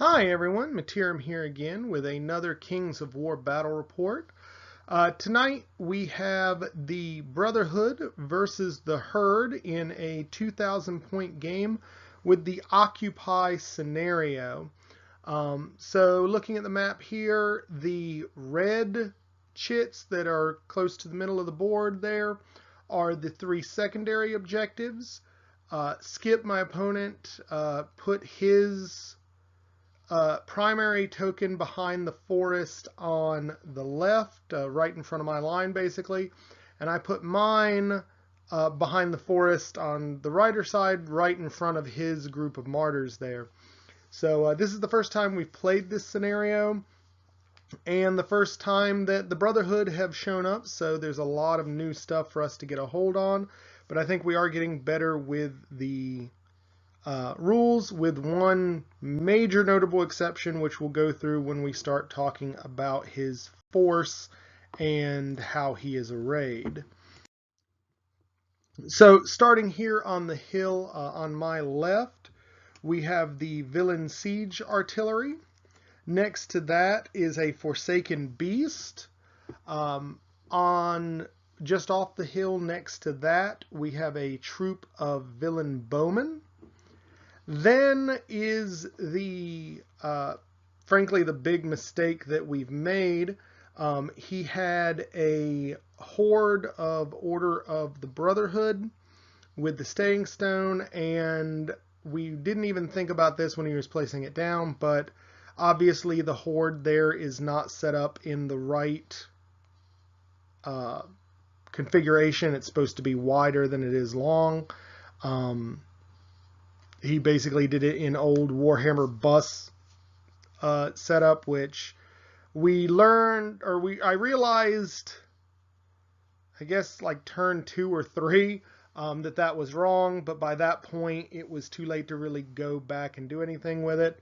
Hi everyone, Materim here again with another Kings of War battle report. Tonight we have the Brotherhood versus the Herd in a 2,000 point game with the Occupy scenario. So looking at the map here, the red chits that are close to the middle of the board there are the three secondary objectives. Skip, my opponent, put his primary token behind the forest on the left, right in front of my line basically, and I put mine behind the forest on the righter side, right in front of his group of martyrs there. So this is the first time we've played this scenario, and the first time that the Brotherhood have shown up, so there's a lot of new stuff for us to get a hold on, but I think we are getting better with the rules, with one major notable exception, which we'll go through when we start talking about his force and how he is arrayed. So starting here on the hill on my left, we have the Villain Siege Artillery. Next to that is a Forsaken Beast. On just off the hill next to that, we have a troop of Villain Bowmen. Then is the, frankly, the big mistake that we've made. He had a horde of Order of the Brotherhood with the Staying Stone, and we didn't even think about this when he was placing it down, but obviously the horde there is not set up in the right configuration. It's supposed to be wider than it is long. He basically did it in old Warhammer bus setup, which we learned, or I realized, I guess like turn 2 or 3, that was wrong, but by that point it was too late to really go back and do anything with it.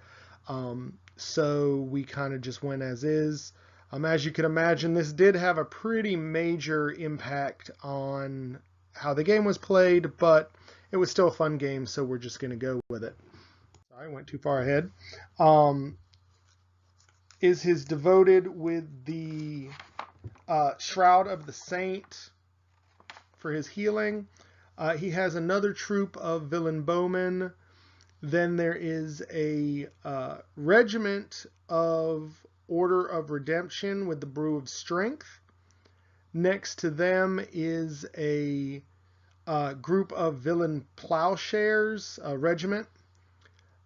So we kind of just went as is. As you can imagine, this did have a pretty major impact on how the game was played, but it was still a fun game, so we're just going to go with it. Sorry, I went too far ahead. Is his devoted with the Shroud of the Saint for his healing. He has another troop of Villain Bowmen. Then there is a regiment of Order of Redemption with the Brew of Strength. Next to them is a group of Villain Plowshares, a regiment.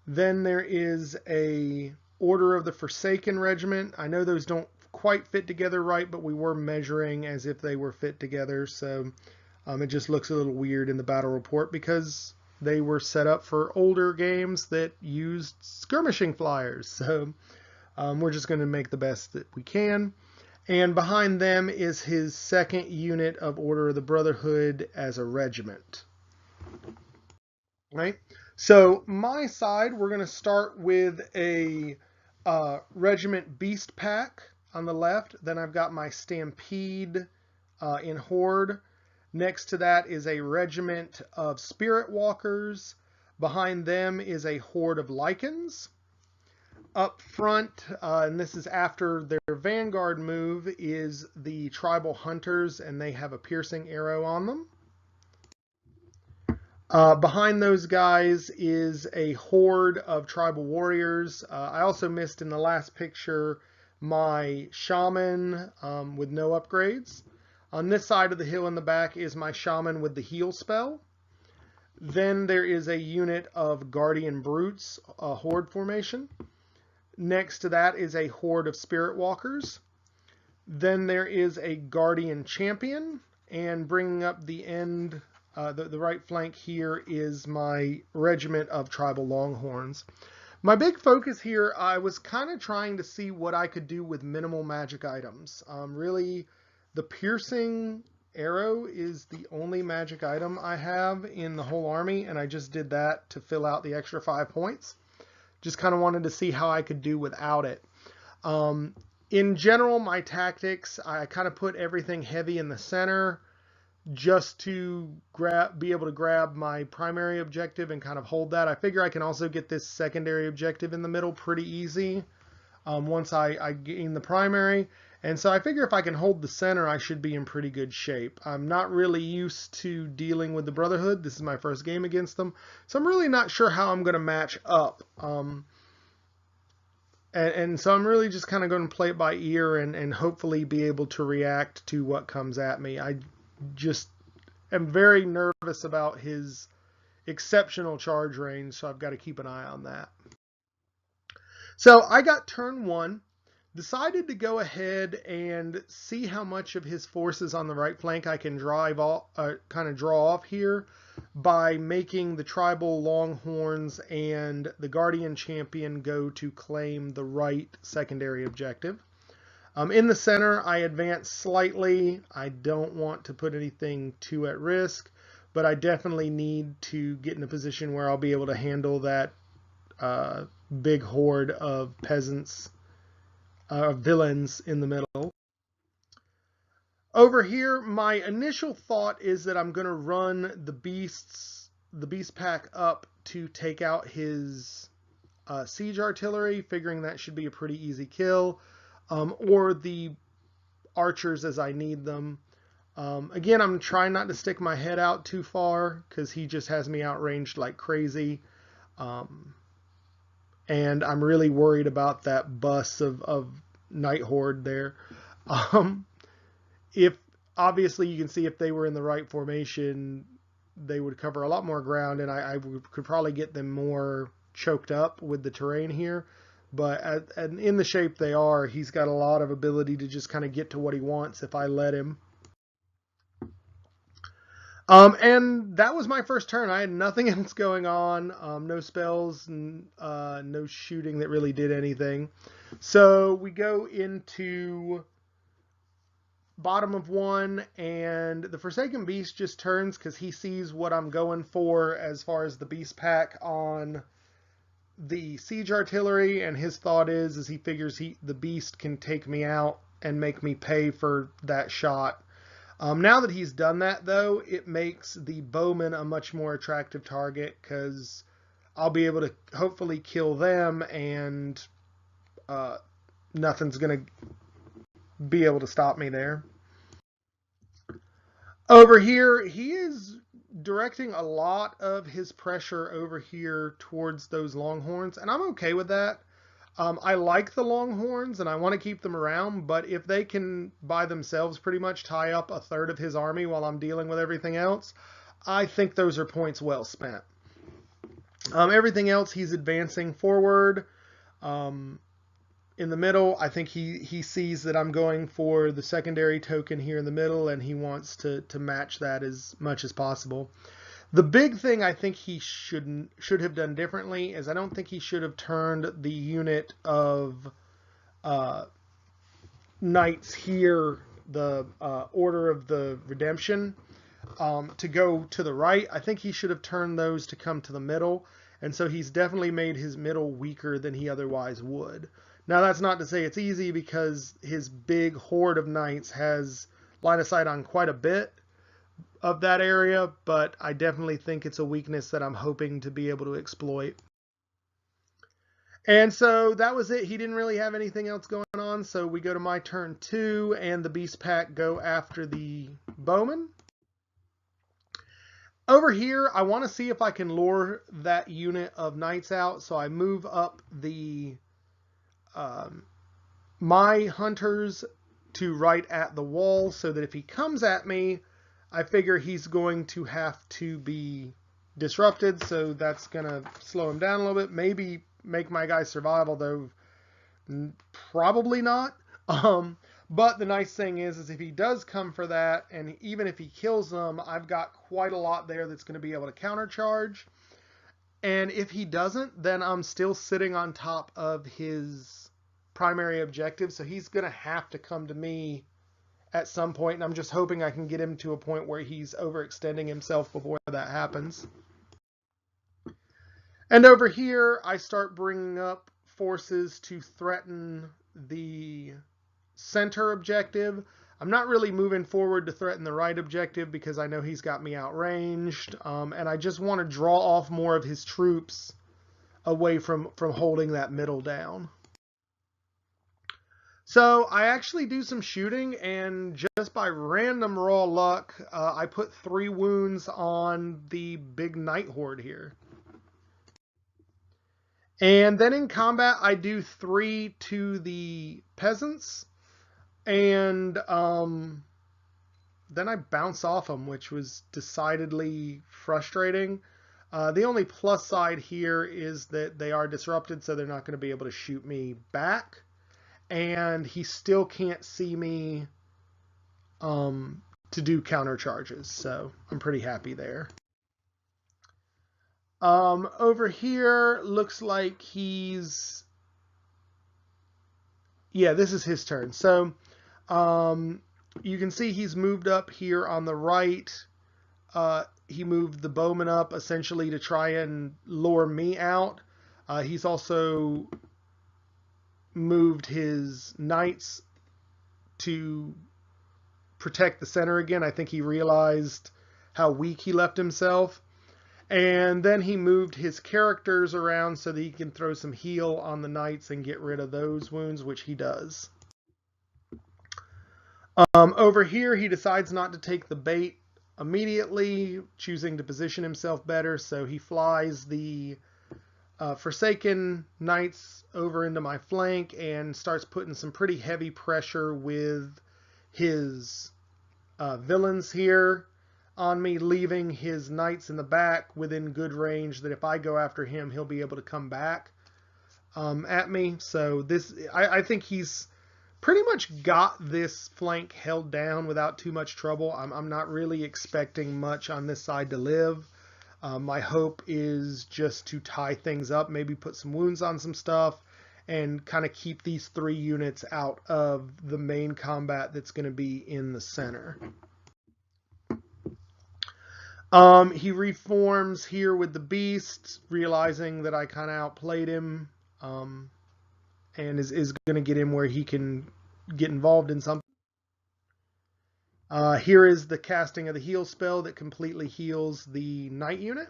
Then there is a Order of the Forsaken regiment. I know those don't quite fit together right, but we were measuring as if they were fit together, so it just looks a little weird in the battle report because they were set up for older games that used skirmishing flyers. So we're just going to make the best that we can. And behind them is his second unit of Order of the Brotherhood as a regiment. Right? So my side, we're going to start with a regiment Beast Pack on the left. Then I've got my Stampede in Horde. Next to that is a regiment of Spirit Walkers. Behind them is a horde of Lycans. Up front, and this is after their Vanguard move, is the Tribal Hunters, and they have a piercing arrow on them. Behind those guys is a horde of Tribal Warriors. I also missed in the last picture my Shaman with no upgrades. On this side of the hill in the back is my Shaman with the heal spell. Then there is a unit of Guardian Brutes, a horde formation. Next to that is a horde of Spirit Walkers. Then there is a Guardian Champion, and bringing up the end, the right flank here is my regiment of Tribal Longhorns. My big focus here, I was kind of trying to see what I could do with minimal magic items. Really, the piercing arrow is the only magic item I have in the whole army, and I just did that to fill out the extra 5 points. Just kind of wanted to see how I could do without it. In general, my tactics, I kind of put everything heavy in the center, just to be able to grab my primary objective and kind of hold that. I figure I can also get this secondary objective in the middle pretty easy once I gain the primary. And so I figure if I can hold the center, I should be in pretty good shape. I'm not really used to dealing with the Brotherhood. This is my first game against them. So I'm really not sure how I'm going to match up. And so I'm really just kind of going to play it by ear and hopefully be able to react to what comes at me. I just am very nervous about his exceptional charge range, so I've got to keep an eye on that. So I got turn 1, decided to go ahead and see how much of his forces on the right flank I can kind of draw off here by making the tribal Longhorns and the Guardian Champion go to claim the right secondary objective. In the center, I advance slightly. I don't want to put anything too at risk, but I definitely need to get in a position where I'll be able to handle that big horde of peasants, villains in the middle. Over here, my initial thought is that I'm going to run the beast pack up to take out his siege artillery, figuring that should be a pretty easy kill, or the archers as I need them. Again, I'm trying not to stick my head out too far because he just has me outranged like crazy. And I'm really worried about that bus of Night Horde there. If obviously you can see if they were in the right formation, they would cover a lot more ground, and I could probably get them more choked up with the terrain here. But in the shape they are, he's got a lot of ability to just kind of get to what he wants if I let him. And that was my first turn. I had nothing else going on, no spells, no shooting that really did anything. So we go into bottom of 1, and the Forsaken Beast just turns because he sees what I'm going for as far as the beast pack on the siege artillery, and his thought is he figures the beast can take me out and make me pay for that shot. Now that he's done that, though, it makes the bowman a much more attractive target because I'll be able to hopefully kill them, and nothing's going to be able to stop me there. Over here, he is directing a lot of his pressure over here towards those Longhorns, and I'm okay with that. I like the Longhorns, and I want to keep them around, but if they can, by themselves, pretty much tie up a third of his army while I'm dealing with everything else, I think those are points well spent. Everything else, he's advancing forward. In the middle, I think he sees that I'm going for the secondary token here in the middle, and he wants to match that as much as possible. The big thing I think he should have done differently is I don't think he should have turned the unit of knights here, the Order of the Redemption, to go to the right. I think he should have turned those to come to the middle, and so he's definitely made his middle weaker than he otherwise would. Now, that's not to say it's easy because his big horde of knights has line of sight on quite a bit of that area, but I definitely think it's a weakness that I'm hoping to be able to exploit. And so that was it. He didn't really have anything else going on, so we go to my turn 2, and the beast pack go after the bowman. Over here, I want to see if I can lure that unit of knights out, so I move up the my hunters to right at the wall so that if he comes at me, I figure he's going to have to be disrupted, so that's going to slow him down a little bit. Maybe make my guy survive, although probably not. But the nice thing is if he does come for that, and even if he kills them, I've got quite a lot there that's going to be able to countercharge. And if he doesn't, then I'm still sitting on top of his primary objective, so he's going to have to come to me at some point, and I'm just hoping I can get him to a point where he's overextending himself before that happens. And over here, I start bringing up forces to threaten the center objective. I'm not really moving forward to threaten the right objective because I know he's got me outranged, and I just want to draw off more of his troops away from holding that middle down. So I actually do some shooting, and just by random raw luck, I put 3 wounds on the big knight horde here. And then in combat, I do 3 to the peasants, and then I bounce off them, which was decidedly frustrating. The only plus side here is that they are disrupted, so they're not going to be able to shoot me back. And he still can't see me to do counter charges, so I'm pretty happy there. Over here, looks like he's... Yeah, this is his turn. So you can see he's moved up here on the right. He moved the bowman up essentially to try and lure me out. He's also moved his knights to protect the center again. I think he realized how weak he left himself. And then he moved his characters around so that he can throw some heal on the knights and get rid of those wounds, which he does. Over here, he decides not to take the bait immediately, choosing to position himself better. So he flies the Forsaken Knights over into my flank and starts putting some pretty heavy pressure with his villains here on me, leaving his knights in the back within good range that if I go after him, he'll be able to come back at me. So this, I think he's pretty much got this flank held down without too much trouble. I'm not really expecting much on this side to live. My hope is just to tie things up, maybe put some wounds on some stuff, and kind of keep these 3 units out of the main combat that's going to be in the center. He reforms here with the beast, realizing that I kind of outplayed him, and is going to get him where he can get involved in something. Here is the casting of the heal spell that completely heals the knight unit.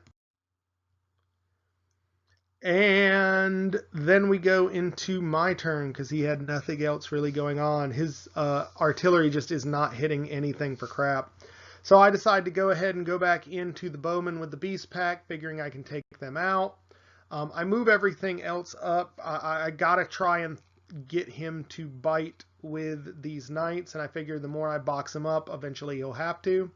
And then we go into my turn because he had nothing else really going on. His artillery just is not hitting anything for crap. So I decide to go ahead and go back into the bowman with the beast pack, figuring I can take them out. I move everything else up. I gotta try and get him to bite with these knights, and I figure the more I box him up, eventually he'll have to.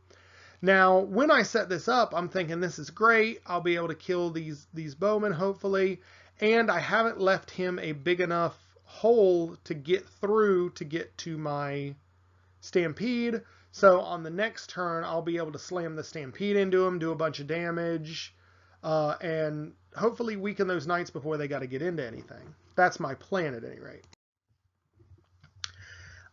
Now, when I set this up, I'm thinking this is great. I'll be able to kill these bowmen, hopefully, and I haven't left him a big enough hole to get through to get to my stampede. So on the next turn, I'll be able to slam the stampede into him, do a bunch of damage, and hopefully weaken those knights before they got to get into anything. That's my plan at any rate.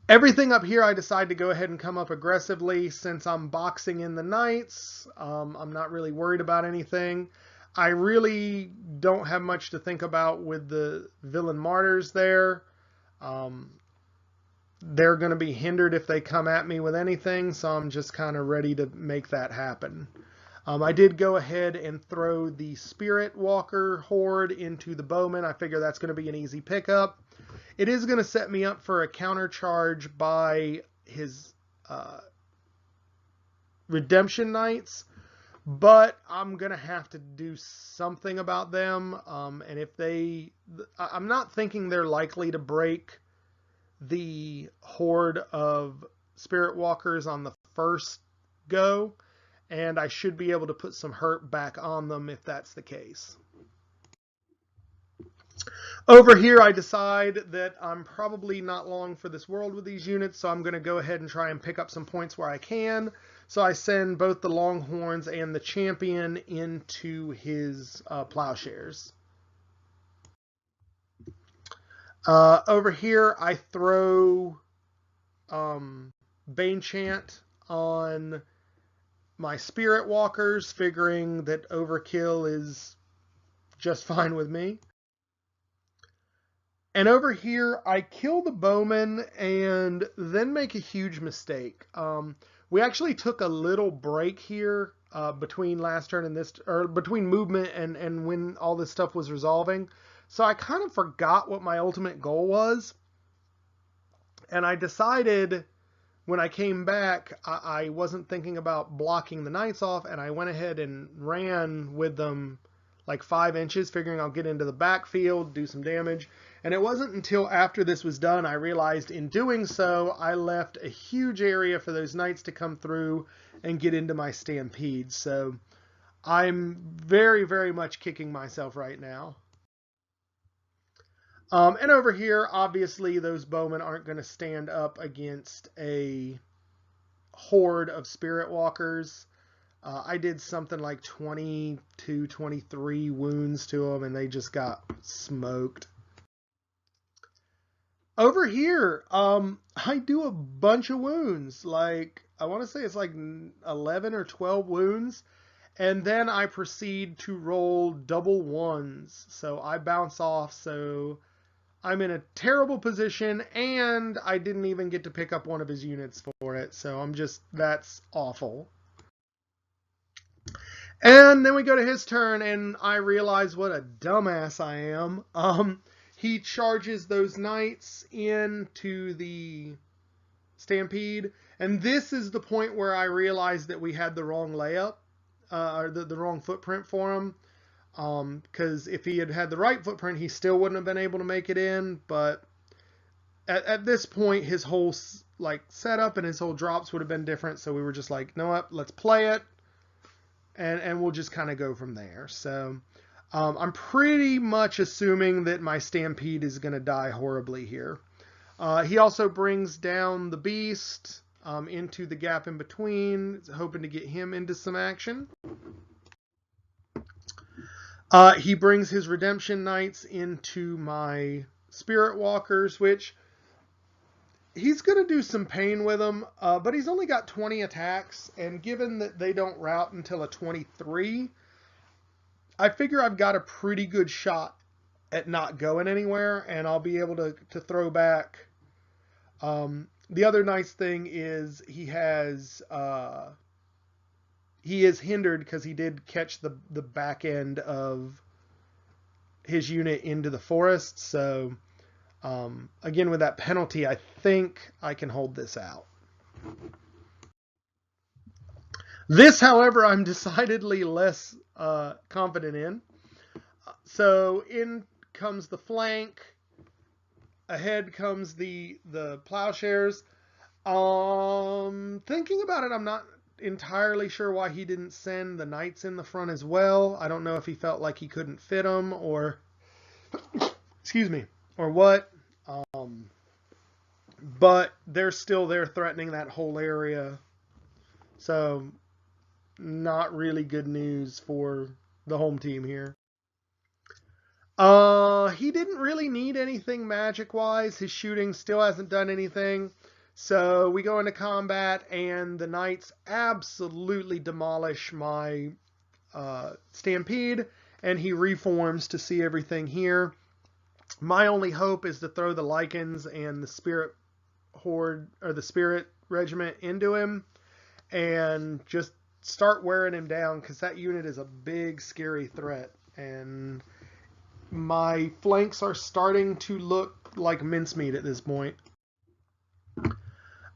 Everything up here, I decide to go ahead and come up aggressively since I'm boxing in the knights. I'm not really worried about anything. I really don't have much to think about with the villain martyrs there. They're going to be hindered if they come at me with anything, so I'm just kind of ready to make that happen. I did go ahead and throw the Spirit Walker horde into the bowman. I figure that's going to be an easy pickup. It is going to set me up for a counter charge by his Redemption Knights, but I'm going to have to do something about them. And if I'm not thinking they're likely to break the horde of Spirit Walkers on the first go, and I should be able to put some hurt back on them if that's the case. Over here, I decide that I'm probably not long for this world with these units, so I'm going to go ahead and try and pick up some points where I can. So I send both the Longhorns and the Champion into his plowshares. Over here, I throw Bane Chant on my Spirit Walkers, figuring that overkill is just fine with me. And over here, I kill the bowman and then make a huge mistake. We actually took a little break here between last turn and this, or between movement and when all this stuff was resolving. So I kind of forgot what my ultimate goal was. And I decided when I came back, I wasn't thinking about blocking the knights off, and I went ahead and ran with them like 5 inches, figuring I'll get into the backfield, do some damage. And it wasn't until after this was done, I realized in doing so, I left a huge area for those knights to come through and get into my stampede. So I'm very, very much kicking myself right now. And over here, obviously, those bowmen aren't going to stand up against a horde of spirit walkers. I did something like 22, 23 wounds to them, and they just got smoked. Over here, I do a bunch of wounds. Like, I want to say it's like 11 or 12 wounds. And then I proceed to roll double ones. So I bounce off, so I'm in a terrible position, and I didn't even get to pick up one of his units for it. So that's awful. And then we go to his turn, and I realize what a dumbass I am. He charges those knights into the stampede, and this is the point where I realized that we had the wrong layup, or the wrong footprint for him. Because if he had had the right footprint, he still wouldn't have been able to make it in. But at this point, his whole setup and his whole drops would have been different. So we were just like, you know what, let's play it, and we'll just kind of go from there. So I'm pretty much assuming that my stampede is going to die horribly here. He also brings down the beast into the gap in between, hoping to get him into some action. He brings his redemption knights into my spirit walkers, which he's going to do some pain with them, but he's only got 20 attacks, and given that they don't rout until a 23, I figure I've got a pretty good shot at not going anywhere, and I'll be able to throw back. The other nice thing is he is hindered because he did catch the back end of his unit into the forest. So again, with that penalty, I think I can hold this out. This, however, I'm decidedly less confident in. So in comes the flank. Ahead comes the plowshares. Thinking about it, I'm not entirely sure why he didn't send the knights in the front as well. I don't know if he felt like he couldn't fit them or excuse me, or what. But they're still there threatening that whole area. So not really good news for the home team here. He didn't really need anything magic-wise. His shooting still hasn't done anything. So we go into combat, and the knights absolutely demolish my stampede, and he reforms to see everything here. My only hope is to throw the Lycans and the spirit horde, or the spirit regiment, into him, and just start wearing him down, because that unit is a big, scary threat. And my flanks are starting to look like mincemeat at this point.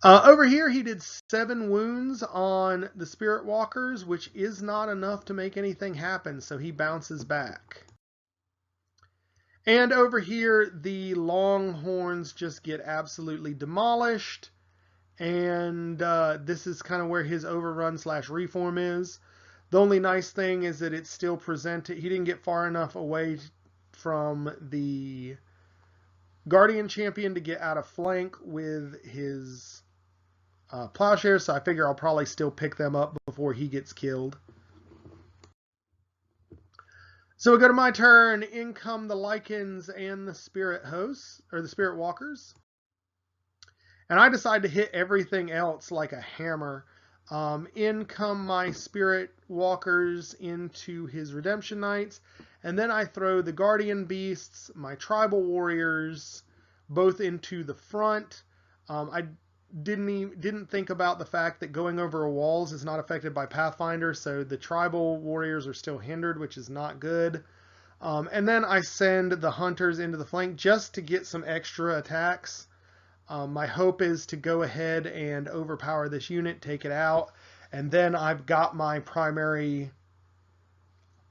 Over here, he did 7 wounds on the Spirit Walkers, which is not enough to make anything happen, so he bounces back. And over here, the Longhorns just get absolutely demolished, and this is kind of where his overrun / reform is. The only nice thing is that it's still presented. He didn't get far enough away from the Guardian Champion to get out of flank with his plowshares, so I figure I'll probably still pick them up before he gets killed. So we go to my turn. In come the Lycans and the Spirit Hosts, or the Spirit Walkers. And I decide to hit everything else like a hammer. In come my Spirit Walkers into his Redemption Knights. And then I throw the guardian beasts, my tribal warriors, both into the front. I didn't think about the fact that going over walls is not affected by Pathfinder, so the tribal warriors are still hindered, which is not good. And then I send the hunters into the flank just to get some extra attacks. My hope is to go ahead and overpower this unit, take it out, and then I've got my primary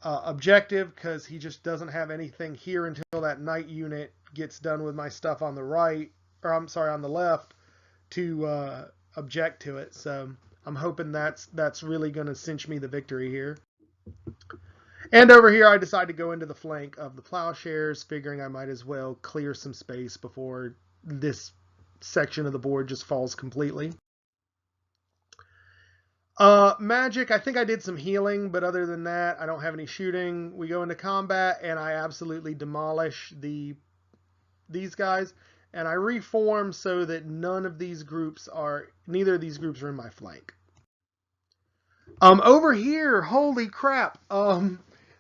objective, because he just doesn't have anything here until that knight unit gets done with my stuff on the right, or I'm sorry, on the left, to object to it. So I'm hoping that's really going to cinch me the victory here. And over here, I decide to go into the flank of the plowshares, figuring I might as well clear some space before this section of the board just falls completely. Magic, I think I did some healing, but other than that, I don't have any shooting. We go into combat, and I absolutely demolish these guys, and I reform so that neither of these groups are in my flank. Over here, holy crap,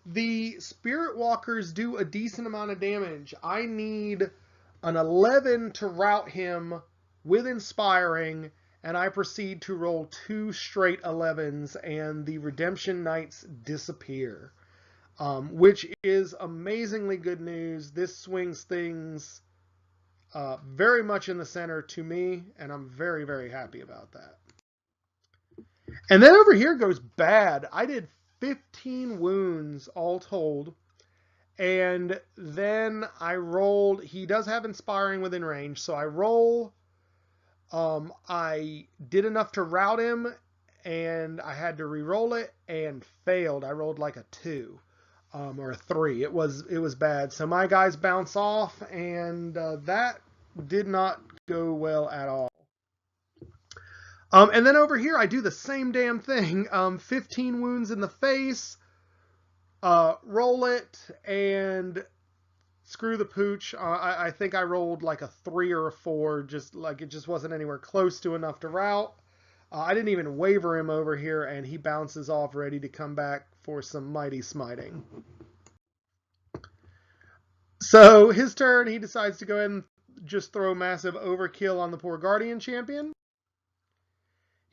the Spirit Walkers do a decent amount of damage. I need an 11 to rout him with Inspiring, and I proceed to roll 2 straight 11s, and the Redemption Knights disappear, which is amazingly good news. This swings things very much in the center to me, and I'm very, very happy about that. And then over here goes bad. I did 15 wounds all told, and then I rolled. He does have Inspiring within range, so I roll. I did enough to rout him, and I had to re-roll it and failed. I rolled like a 2 or a 3. It was bad. So my guys bounce off, and that did not go well at all. And then over here, I do the same damn thing. 15 wounds in the face, roll it, and screw the pooch. I think I rolled like a 3 or a 4, just like it just wasn't anywhere close to enough to rout. I didn't even waver him over here, and he bounces off ready to come back for some mighty smiting. So his turn, he decides to go ahead and just throw massive overkill on the poor Guardian champion.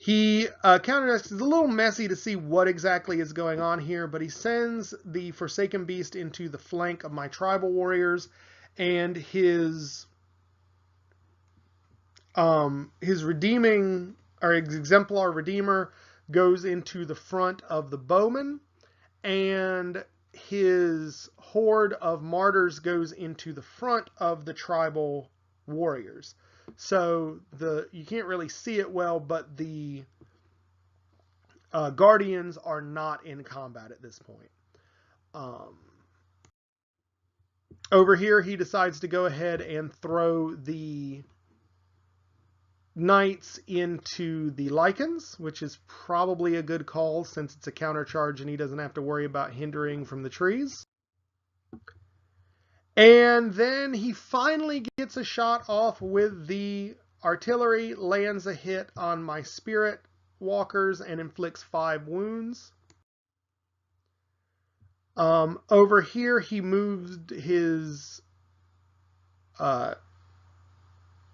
He counterattacks. It's a little messy to see what exactly is going on here, but he sends the Forsaken Beast into the flank of my tribal warriors, and his redeeming, or exemplar redeemer, goes into the front of the bowmen, and his horde of martyrs goes into the front of the tribal warriors. So you can't really see it well, but the Guardians are not in combat at this point. Over here, he decides to go ahead and throw the Knights into the Lycans, which is probably a good call since it's a countercharge and he doesn't have to worry about hindering from the trees. And then he finally gets a shot off with the artillery, lands a hit on my Spirit Walkers, and inflicts 5 wounds. Over here, he moved his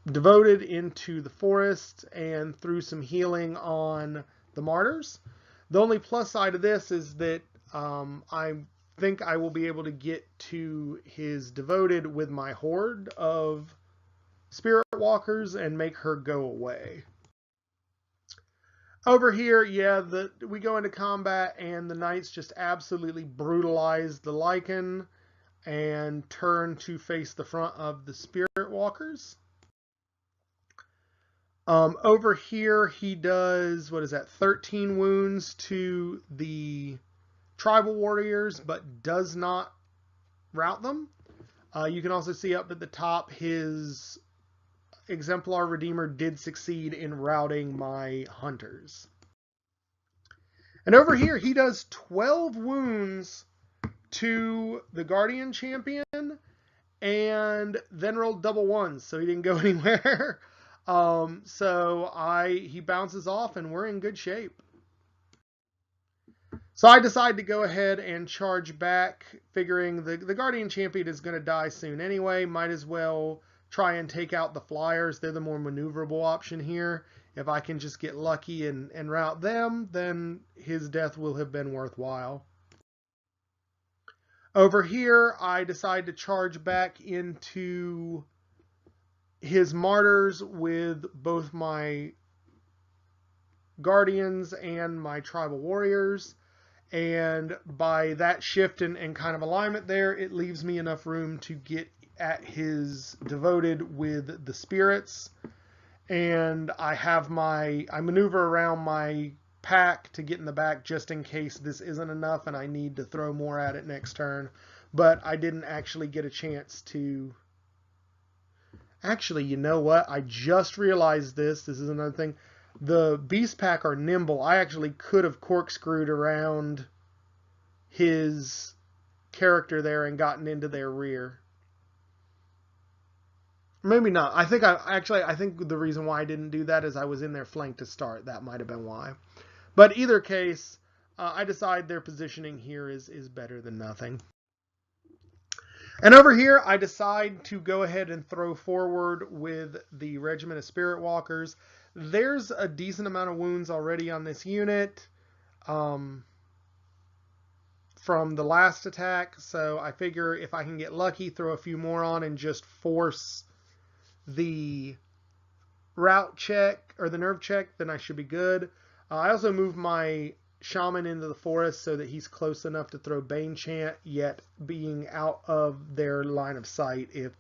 Devoted into the forest and threw some healing on the martyrs. The only plus side of this is that I think I will be able to get to his Devoted with my horde of Spirit Walkers and make her go away. Over here, yeah, we go into combat, and the Knights just absolutely brutalize the Lycan and turn to face the front of the Spirit Walkers. Over here, he does, 13 wounds to the tribal warriors, but does not rout them. You can also see up at the top, his exemplar redeemer did succeed in routing my hunters. And over here, he does 12 wounds to the Guardian champion and then rolled double ones, so he didn't go anywhere. He bounces off, and we're in good shape. So I decide to go ahead and charge back, figuring the Guardian Champion is going to die soon anyway. Might as well try and take out the Flyers. They're the more maneuverable option here. If I can just get lucky and rout them, then his death will have been worthwhile. Over here, I decide to charge back into his Martyrs with both my Guardians and my Tribal Warriors. And by that shift and kind of alignment there, it leaves me enough room to get at his Devoted with the Spirits. And I maneuver around my pack to get in the back just in case this isn't enough and I need to throw more at it next turn. But I didn't actually get a chance to... Actually, you know what? I just realized this. This is another thing. The Beast Pack are nimble. I actually could have corkscrewed around his character there and gotten into their rear. Maybe not. I think the reason why I didn't do that is I was in their flank to start. That might have been why. But either case, I decide their positioning here is better than nothing. And over here, I decide to go ahead and throw forward with the Regiment of Spirit Walkers. There's a decent amount of wounds already on this unit from the last attack, so I figure if I can get lucky, throw a few more on and just force the route check or the nerve check, then I should be good. I also move my Shaman into the forest so that he's close enough to throw Bane Chant, yet being out of their line of sight if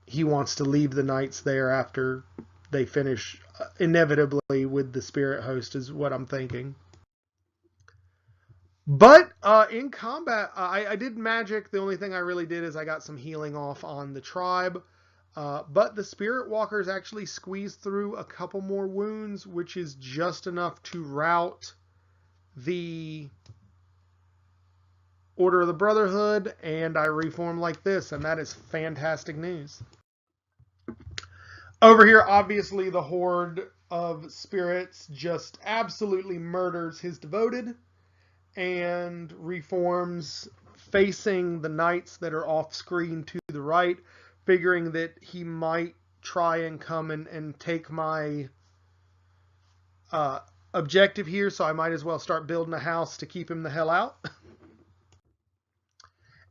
he wants to leave the knights there after they finish inevitably with the Spirit Host is what I'm thinking. But in combat, I did magic. The only thing I really did is I got some healing off on the tribe. But the Spirit Walkers actually squeezed through a couple more wounds, which is just enough to rout the Order of the Brotherhood, and I reform like this, and that is fantastic news. Over here, obviously, the Horde of Spirits just absolutely murders his Devoted and reforms facing the knights that are off screen to the right, figuring that he might try and come and take my objective here, so I might as well start building a house to keep him the hell out.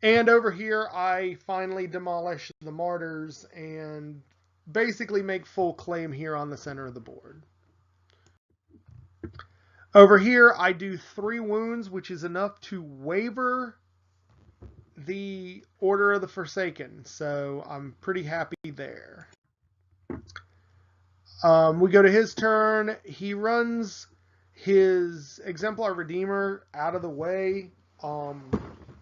And over here, I finally demolish the Martyrs and basically make full claim here on the center of the board. Over here, I do 3 wounds, which is enough to waver the Order of the Forsaken, so I'm pretty happy there. We go to his turn. He runs his Exemplar Redeemer out of the way,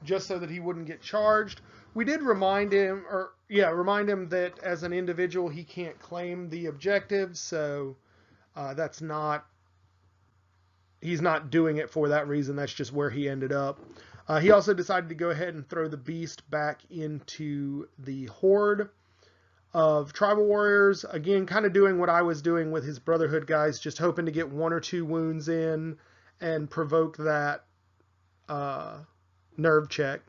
just so that he wouldn't get charged. We did remind him that as an individual he can't claim the objective, so he's not doing it for that reason. That's just where he ended up. He also decided to go ahead and throw the beast back into the horde of tribal warriors. Again, kind of doing what I was doing with his Brotherhood guys, just hoping to get 1 or 2 wounds in and provoke that nerve check.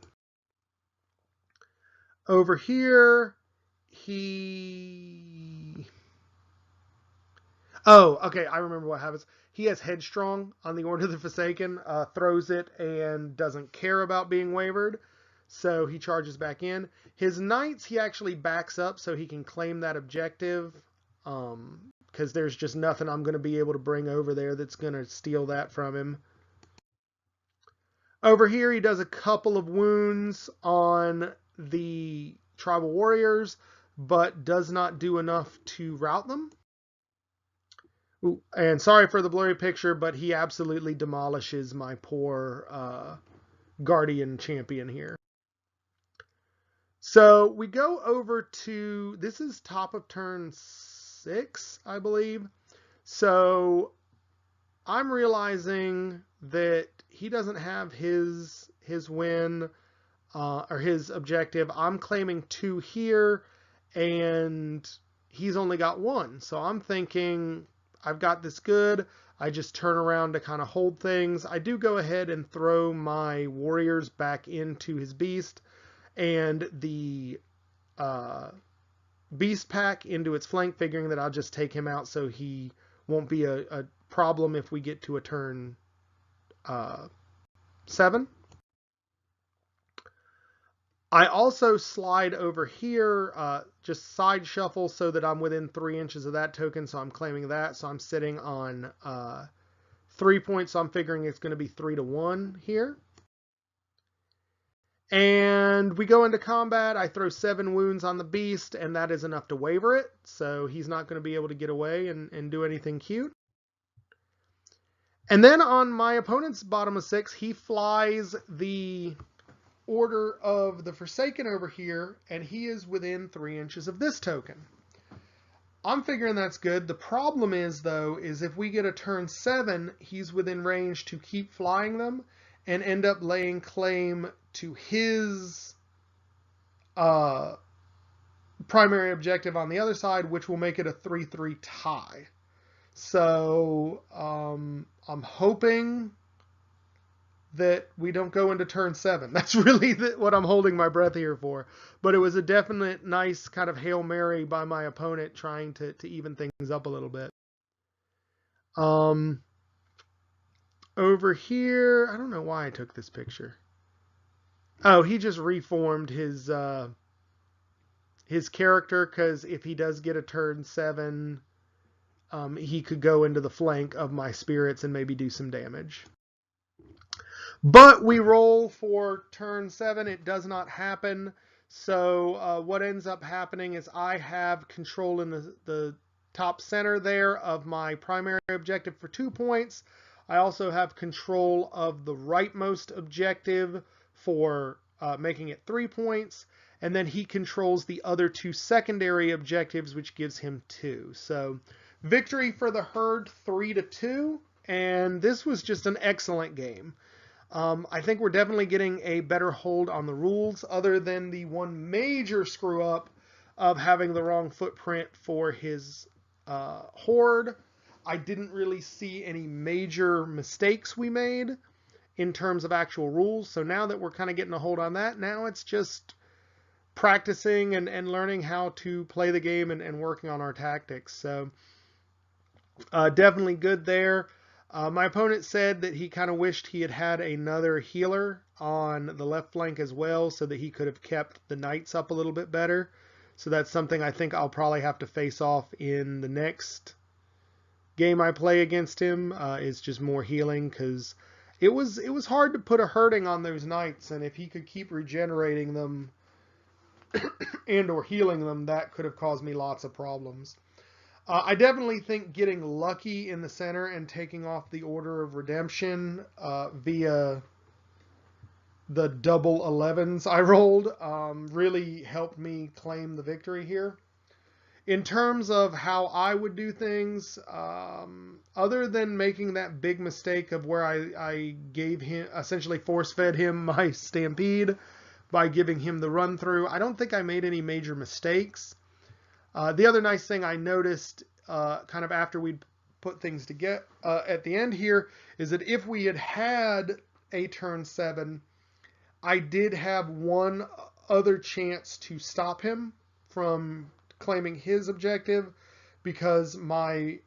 Over here, oh, okay, I remember what happens. He has Headstrong on the Order of the Forsaken, throws it and doesn't care about being wavered, so he charges back in. His Knights, he actually backs up so he can claim that objective, because there's just nothing I'm going to be able to bring over there that's going to steal that from him. Over here, he does a couple of wounds on the Tribal Warriors, but does not do enough to rout them. Ooh, and sorry for the blurry picture, but he absolutely demolishes my poor Guardian Champion here. So we go over to, this is top of turn 6, I believe. So I'm realizing that he doesn't have his win or his objective. I'm claiming 2 here, and he's only got 1. So I'm thinking I've got this good. I just turn around to kind of hold things. I do go ahead and throw my warriors back into his beast and the beast pack into its flank, figuring that I'll just take him out so he won't be a problem if we get to a turn 7. I also slide over here, just side shuffle so that I'm within 3 inches of that token, so I'm claiming that. So I'm sitting on 3 points, so I'm figuring it's going to be 3-1 here. And we go into combat. I throw 7 wounds on the beast, and that is enough to waver it, so he's not going to be able to get away and do anything cute. And then on my opponent's bottom of 6, he flies the Order of the Forsaken over here, and he is within 3 inches of this token. I'm figuring that's good. The problem is, though, is if we get a turn 7, he's within range to keep flying them and end up laying claim to his primary objective on the other side, which will make it a 3-3 tie. So I'm hoping that we don't go into turn 7. That's really what I'm holding my breath here for. But it was a definite nice kind of Hail Mary by my opponent trying to even things up a little bit. Over here, I don't know why I took this picture. Oh, he just reformed his character, because if he does get a turn 7, he could go into the flank of my spirits and maybe do some damage. But we roll for turn 7. It does not happen. So what ends up happening is I have control in the top center there of my primary objective for 2 points. I also have control of the rightmost objective for making it 3 points. And then he controls the other 2 secondary objectives, which gives him 2. So victory for the herd, 3-2. And this was just an excellent game. I think we're definitely getting a better hold on the rules, other than the one major screw up of having the wrong footprint for his horde. I didn't really see any major mistakes we made in terms of actual rules. So now that we're kind of getting a hold on that, now it's just practicing and learning how to play the game and working on our tactics. So definitely good there. My opponent said that he kind of wished he had had another healer on the left flank as well, so that he could have kept the knights up a little bit better. So that's something I think I'll probably have to face off in the next game I play against him, is just more healing, because it was hard to put a hurting on those knights, and if he could keep regenerating them and or healing them, that could have caused me lots of problems. I definitely think getting lucky in the center and taking off the Order of Redemption via the double 11s I rolled really helped me claim the victory here. In terms of how I would do things, other than making that big mistake of where I gave him, essentially force-fed him my Stampede by giving him the run-through, I don't think I made any major mistakes. The other nice thing I noticed kind of after we'd put things together at the end here is that if we had a turn 7, I did have one other chance to stop him from claiming his objective, because my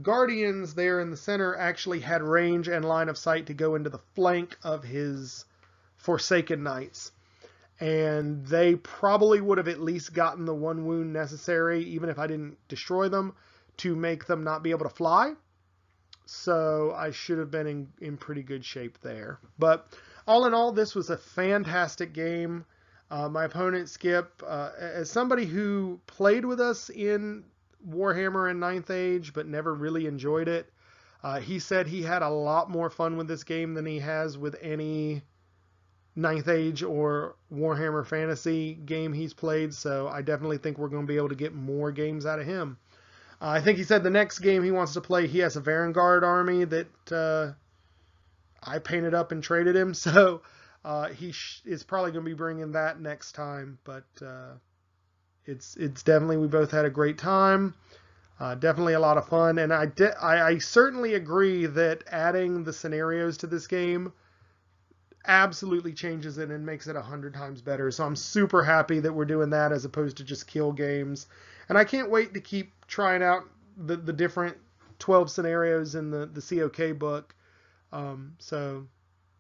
guardians there in the center actually had range and line of sight to go into the flank of his Forsaken Knights. And they probably would have at least gotten the 1 wound necessary, even if I didn't destroy them, to make them not be able to fly. So I should have been in pretty good shape there. But all in all, this was a fantastic game. My opponent, Skip, as somebody who played with us in Warhammer and 9th Age, but never really enjoyed it, he said he had a lot more fun with this game than he has with any 9th Age or Warhammer Fantasy game he's played, so I definitely think we're going to be able to get more games out of him. I think he said the next game he wants to play, he has a Vanguard army that I painted up and traded him, so he is probably going to be bringing that next time, but it's definitely, we both had a great time. Definitely a lot of fun, and I certainly agree that adding the scenarios to this game absolutely changes it and makes it 100 times better. So I'm super happy that we're doing that as opposed to just kill games. And I can't wait to keep trying out the different 12 scenarios in the COK book. So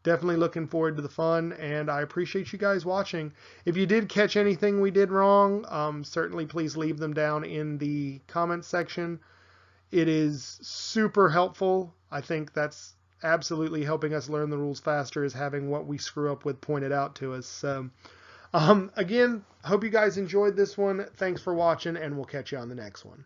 definitely looking forward to the fun, and I appreciate you guys watching. If you did catch anything we did wrong, certainly please leave them down in the comments section. It is super helpful. I think that's absolutely helping us learn the rules faster, is having what we screw up with pointed out to us. So again, hope you guys enjoyed this one. Thanks for watching, and we'll catch you on the next one.